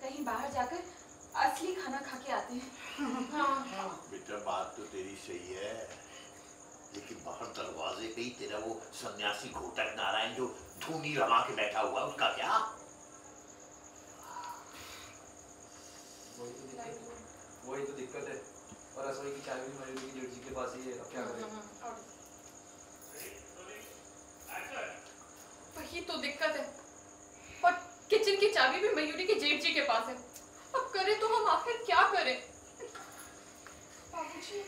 कहीं बाहर जाकर असली खाना खा के आते हैं। हाँ बेटा बात तो तेरी सही है, लेकिन बाहर दरवाजे पे ही तेरा वो सन्यासी घोटक नारायण जो धूनी रमा के बैठा हुआ है, उसका क्या? वही तो दिक्कत है। और रसोई की चाबी भी मयूरी की जेठ जी के पास ही है, अब क्या करें? वही तो दिक्कत है, और किचन की चाबी भी मयूरी के जेठ जी के पास है। अब करें तो हम आखिर क्या करें? बाबूजी,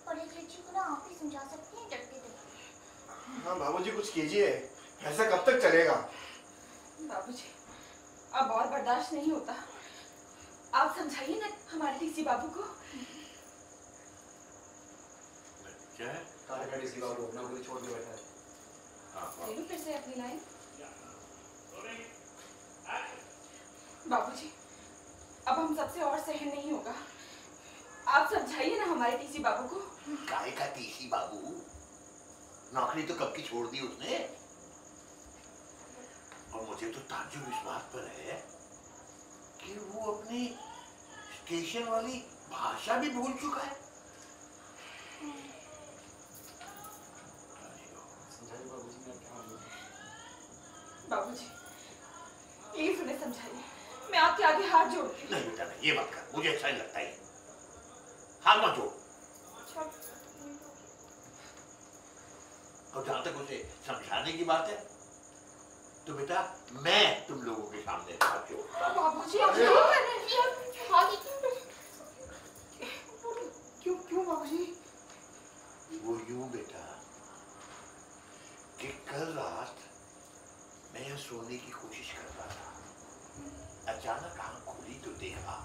बड़े जेठ जी को ना आप ही समझा सकते हैं डरते डरते। हाँ बाबूजी कुछ कीजिए, ऐसा कब तक चलेगा? बाबूजी अब और बर्दाश्त नहीं होता, आप समझाइए ना हमारे टीसी बाबू को। क्या है? कहाँ का टीसी बाबू अपना गोली छोड़ के बैठा है। ले लो फिर से अपनी लाइन। बाबूजी अब हम सबसे और सहन नहीं होगा, आप समझाइए ना हमारे टीसी बाबू को। काय का टीसी बाबू? नौकरी तो कब की छोड़ दी उसने। और मुझे तो ताज्जुब इस बात पर है कि वो अपनी स्टेशन वाली भाषा भी भूल चुका है। बाबूजी प्लीज उन्हें समझाइए, मैं आपके आगे हाथ जोड़ती हूँ। नहीं बेटा नहीं, ये मत कर, मुझे अच्छा नहीं लगता है। हाथ मत जोड़। और जहां तक उसे समझाने की बात है तो बेटा मैं तुम लोगों के सामने हाथ जोड़ता हूं। बाबूजी आप क्यों कर रहे हैं? क्यों बाबूजी? वो यूं बेटा कि कल रात मैं यहाँ सोने की कोशिश कर रहा था, अचानक आंख खोली तो देखा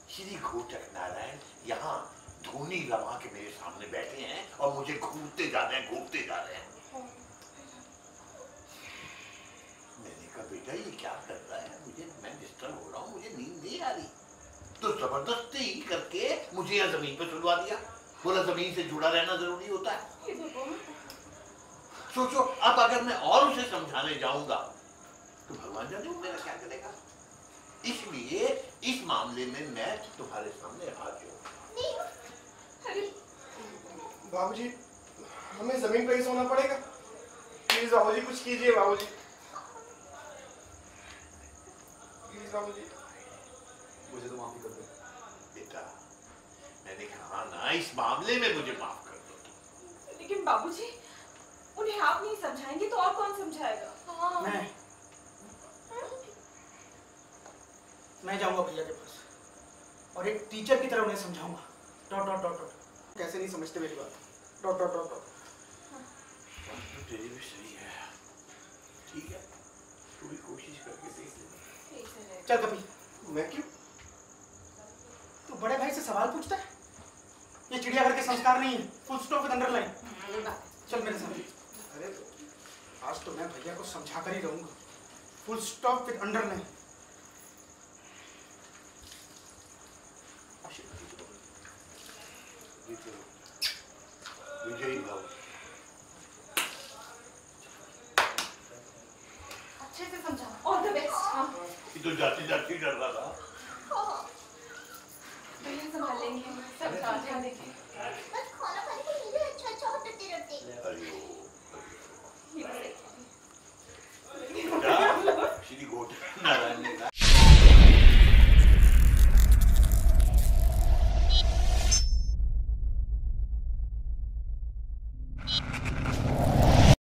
श्री घोटक नारायण यहाँ धूनी रमा के मेरे सामने बैठे हैं और मुझे घूरते जा रहे हैं। मैंने कहा बेटा ये क्या कर रहा है, मैं डिस्टर्ब हो रहा हूँ, मुझे नींद नहीं आ रही। तो जबरदस्ती करके मुझे यहाँ जमीन पर सुलवा दिया, बोला जमीन से जुड़ा रहना जरूरी होता है। सोचो अब अगर मैं और उसे समझाने जाऊंगा तो भगवान जाने वो मेरा क्या करेगा। इसलिए इस मामले में मैं तुम्हारे सामने हाथ जोड़ूं। बाबूजी हमें जमीन पर ही सोना पड़ेगा, प्लीज बाबूजी कुछ कीजिए बाबूजी, प्लीज बाबूजी। मुझे तो माफी कर दो बेटा, मैंने कहा ना इस मामले में मुझे माफ कर दो। लेकिन बाबूजी उन्हें आप नहीं समझाएंगे तो और कौन समझाएगा? हाँ। मैं जाऊंगा भैया के पास और एक टीचर की तरह उन्हें समझाऊंगा। Dot dot dot dot. कैसे नहीं समझते मेरी बात? Dot dot dot dot. तो तेरी भी सही है, ठीक है, तू भी कोशिश करके देख ले। चल कभी। मैं क्यों? तू बड़े भाई से सवाल पूछता है? ये चिड़ियाघर के संस्कार नहीं है। Full stop with underline. चल मेरे साथ। अरे आज तो मैं भैया को समझा कर ही रहूंगा। Full stop with underline. विजयी भाव अच्छे से समझाओ। All the best. हाँ। ये तो जाती जाती डर रहा था। भैया संभाल लेंगे, सब ध्यान देंगे। बस खाना खाने को मिले, अच्छा अच्छा होते रहते। अरे